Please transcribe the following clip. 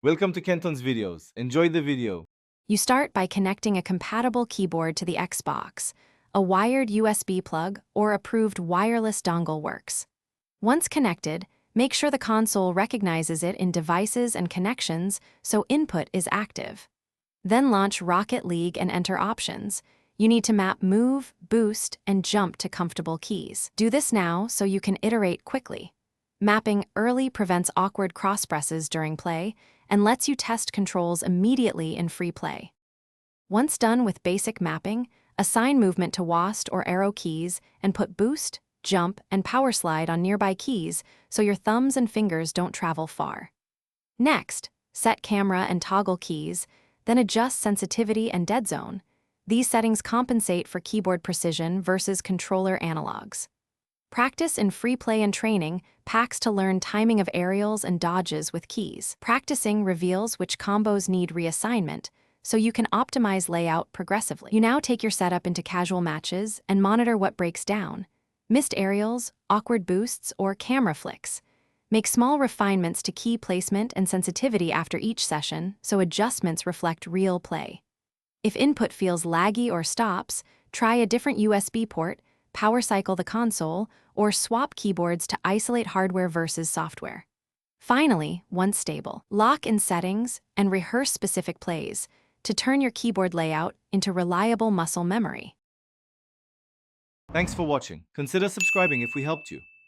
Welcome to Kenton's videos. Enjoy the video. You start by connecting a compatible keyboard to the Xbox. A wired USB plug or approved wireless dongle works. Once connected, make sure the console recognizes it in devices and connections so input is active. Then launch Rocket League and enter options. You need to map move, boost, and jump to comfortable keys. Do this now so you can iterate quickly. Mapping early prevents awkward cross presses during play and lets you test controls immediately in free play. Once done with basic mapping, assign movement to WASD or arrow keys and put boost, jump, and power slide on nearby keys so your thumbs and fingers don't travel far. Next, set camera and toggle keys, then adjust sensitivity and dead zone. These settings compensate for keyboard precision versus controller analogs. Practice in free play and training packs to learn timing of aerials and dodges with keys. Practicing reveals which combos need reassignment, so you can optimize layout progressively. You now take your setup into casual matches and monitor what breaks down. Missed aerials, awkward boosts, or camera flicks. Make small refinements to key placement and sensitivity after each session so adjustments reflect real play. If input feels laggy or stops, try a different USB port, power cycle the console, or swap keyboards to isolate hardware versus software. Finally, once stable, lock in settings and rehearse specific plays to turn your keyboard layout into reliable muscle memory. Thanks for watching. Consider subscribing if we helped you.